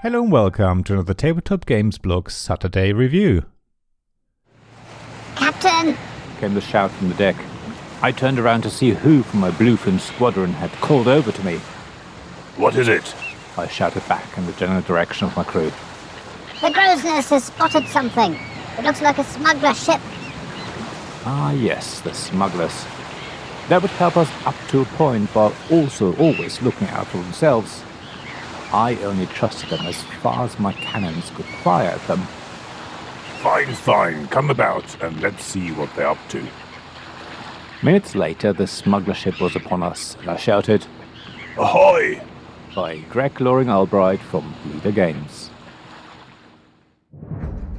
Hello and welcome to another Tabletop Games Blog Saturday review. Captain! Came the shout from the deck. I turned around to see who from my bluefin squadron had called over to me. What is it? I shouted back in the general direction of my crew. The crow's nest has spotted something. It looks like a smuggler ship. Ah yes, the smugglers. That would help us up to a point while also always looking out for themselves. I only trusted them as far as my cannons could fire at them. Fine, come about and let's see what they're up to. Minutes later, the smuggler ship was upon us, and I shouted, Ahoy! by Greg Loring Albright from Leader Games.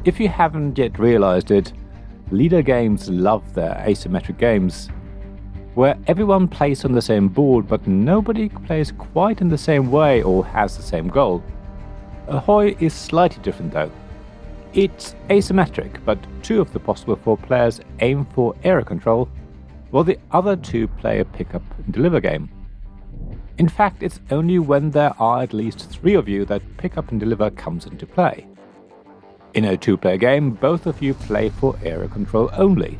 If you haven't yet realized it, Leader Games love their asymmetric games, where everyone plays on the same board but nobody plays quite in the same way or has the same goal. Ahoy is slightly different though. It's asymmetric, but two of the possible four players aim for area control, while the other two play a pick up and deliver game. In fact, it's only when there are at least three of you that pick up and deliver comes into play. In a two-player game, both of you play for area control only.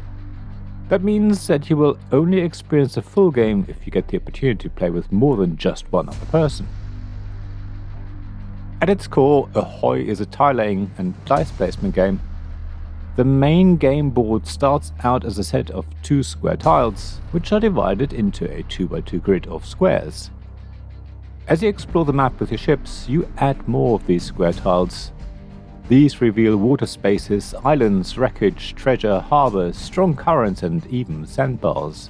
That means that you will only experience a full game if you get the opportunity to play with more than just one other person. At its core, Ahoy is a tile-laying and dice placement game. The main game board starts out as a set of 2 square tiles, which are divided into a 2x2 grid of squares. As you explore the map with your ships, you add more of these square tiles. These reveal water spaces, islands, wreckage, treasure, harbours, strong currents and even sandbars.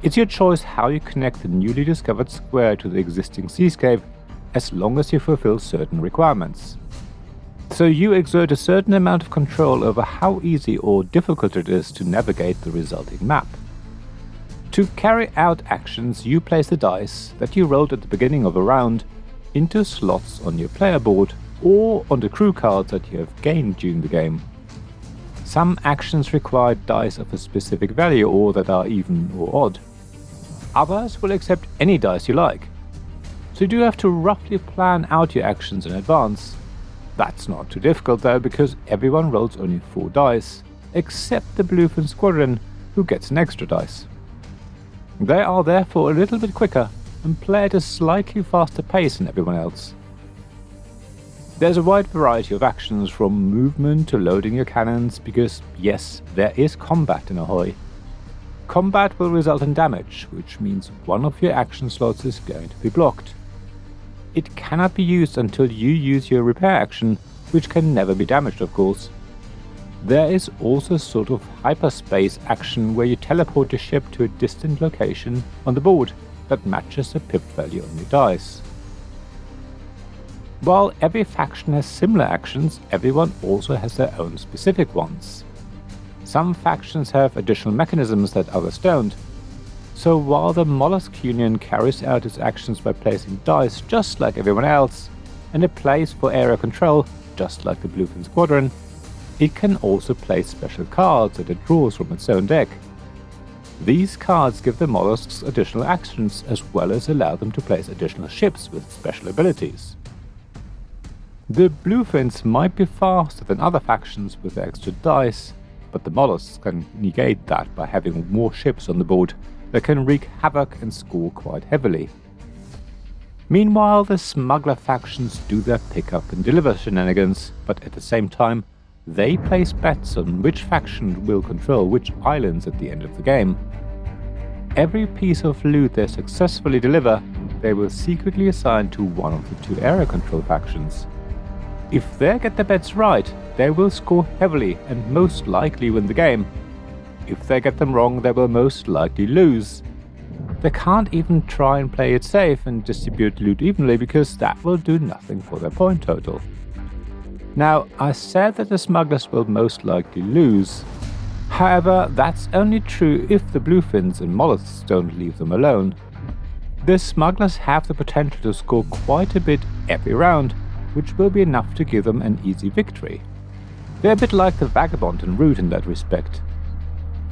It's your choice how you connect the newly discovered square to the existing seascape, as long as you fulfill certain requirements. So you exert a certain amount of control over how easy or difficult it is to navigate the resulting map. To carry out actions, you place the dice that you rolled at the beginning of a round into slots on your player board or on the crew cards that you have gained during the game. Some actions require dice of a specific value or that are even or odd. Others will accept any dice you like. So you do have to roughly plan out your actions in advance. That's not too difficult though, because everyone rolls only 4 dice, except the bluefin squadron, who gets an extra dice. They are therefore a little bit quicker and play at a slightly faster pace than everyone else. There's a wide variety of actions from movement to loading your cannons, because yes, there is combat in Ahoy. Combat will result in damage, which means one of your action slots is going to be blocked. It cannot be used until you use your repair action, which can never be damaged of course. There is also a sort of hyperspace action where you teleport your ship to a distant location on the board that matches the pip value on your dice. While every faction has similar actions, everyone also has their own specific ones. Some factions have additional mechanisms that others don't. So while the Mollusk Union carries out its actions by placing dice just like everyone else, and it plays for area control just like the Bluefin Squadron, it can also play special cards that it draws from its own deck. These cards give the mollusks additional actions as well as allow them to place additional ships with special abilities. The Bluefins might be faster than other factions with extra dice, but the mollusks can negate that by having more ships on the board that can wreak havoc and score quite heavily. Meanwhile, the smuggler factions do their pick up and deliver shenanigans, but at the same time, they place bets on which faction will control which islands at the end of the game. Every piece of loot they successfully deliver, they will secretly assign to one of the 2 area control factions. If they get their bets right, they will score heavily and most likely win the game. If they get them wrong, they will most likely lose. They can't even try and play it safe and distribute loot evenly, because that will do nothing for their point total. Now, I said that the smugglers will most likely lose. However, that's only true if the bluefins and mollusks don't leave them alone. The smugglers have the potential to score quite a bit every round, which will be enough to give them an easy victory. They're a bit like the Vagabond and Root in that respect.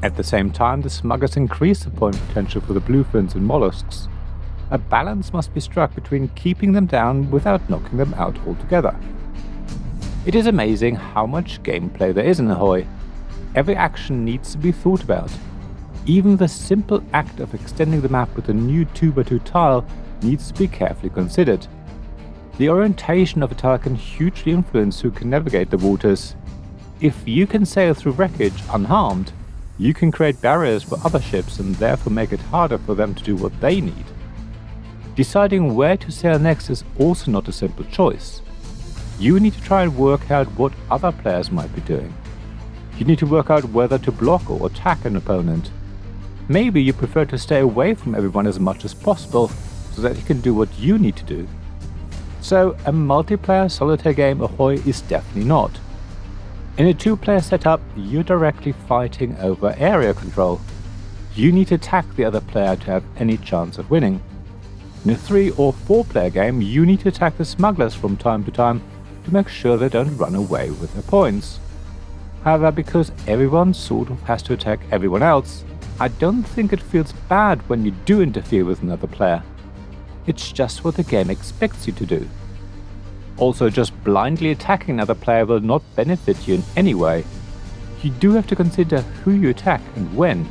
At the same time, the smugglers increase the point potential for the bluefins and mollusks. A balance must be struck between keeping them down without knocking them out altogether. It is amazing how much gameplay there is in Ahoy. Every action needs to be thought about. Even the simple act of extending the map with a new 2x2 tile needs to be carefully considered. The orientation of a tile can hugely influence who can navigate the waters. If you can sail through wreckage unharmed, you can create barriers for other ships and therefore make it harder for them to do what they need. Deciding where to sail next is also not a simple choice. You need to try and work out what other players might be doing. You need to work out whether to block or attack an opponent. Maybe you prefer to stay away from everyone as much as possible so that you can do what you need to do. So a multiplayer solitaire game Ahoy is definitely not. In a 2-player setup, you're directly fighting over area control. You need to attack the other player to have any chance of winning. In a 3 or 4-player game, you need to attack the smugglers from time to time to make sure they don't run away with their points. However, because everyone sort of has to attack everyone else, I don't think it feels bad when you do interfere with another player. It's just what the game expects you to do. Also, just blindly attacking another player will not benefit you in any way. You do have to consider who you attack and when.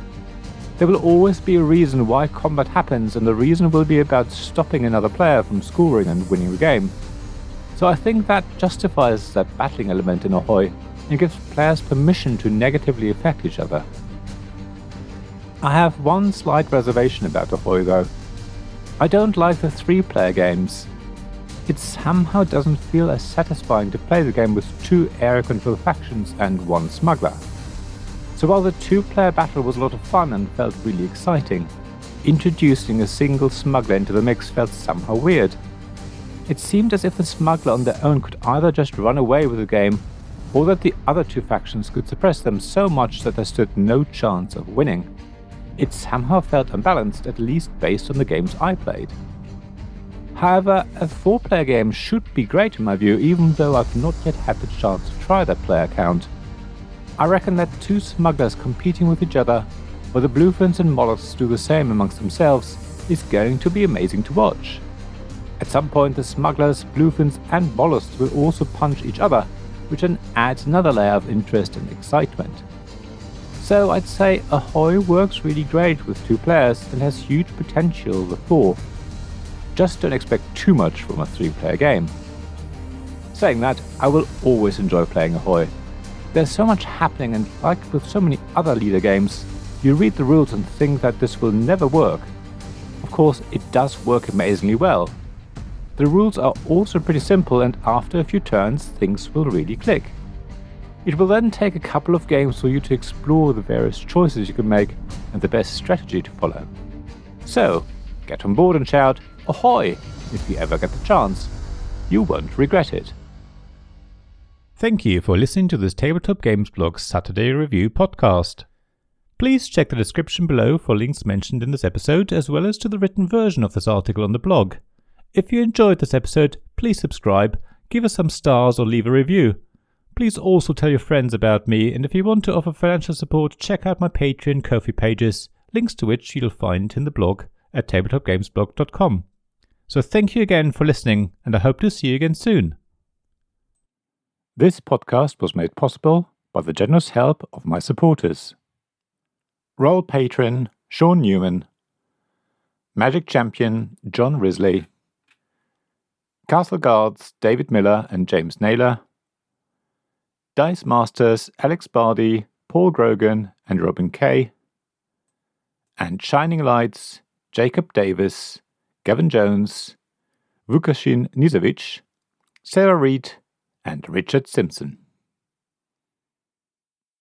There will always be a reason why combat happens, and the reason will be about stopping another player from scoring and winning the game. So I think that justifies that battling element in Ahoy and gives players permission to negatively affect each other. I have one slight reservation about Ahoy though. I don't like the 3-player games. It somehow doesn't feel as satisfying to play the game with 2 area control factions and 1 smuggler. So while the 2-player battle was a lot of fun and felt really exciting, introducing a single smuggler into the mix felt somehow weird. It seemed as if the smuggler on their own could either just run away with the game, or that the other 2 factions could suppress them so much that they stood no chance of winning. It somehow felt unbalanced, at least based on the games I played. However, a 4-player game should be great in my view, even though I've not yet had the chance to try that player count. I reckon that 2 smugglers competing with each other, or the bluefins and mollusks do the same amongst themselves, is going to be amazing to watch. At some point the smugglers, bluefins and mollusks will also punch each other, which then adds another layer of interest and excitement. So I'd say Ahoy works really great with 2 players and has huge potential with 4. Just don't expect too much from a 3-player game. Saying that, I will always enjoy playing Ahoy. There's so much happening, and like with so many other leader games, you read the rules and think that this will never work. Of course, it does work amazingly well. The rules are also pretty simple, and after a few turns, things will really click. It will then take a couple of games for you to explore the various choices you can make and the best strategy to follow. So, get on board and shout, "Ahoy!" if you ever get the chance. You won't regret it. Thank you for listening to this Tabletop Games Blog Saturday Review podcast. Please check the description below for links mentioned in this episode, as well as to the written version of this article on the blog. If you enjoyed this episode, please subscribe, give us some stars or leave a review. Please also tell your friends about me, and if you want to offer financial support, check out my Patreon and Ko-fi pages, links to which you'll find in the blog at tabletopgamesblog.com. So thank you again for listening, and I hope to see you again soon. This podcast was made possible by the generous help of my supporters. Royal Patron Sean Newman, Magic Champion John Risley, Castle Guards David Miller and James Naylor, Dice Masters Alex Bardi, Paul Grogan and Robin Kay, and Shining Lights Jacob Davis, Gavin Jones, Vukasin Nizovic, Sarah Reed and Richard Simpson.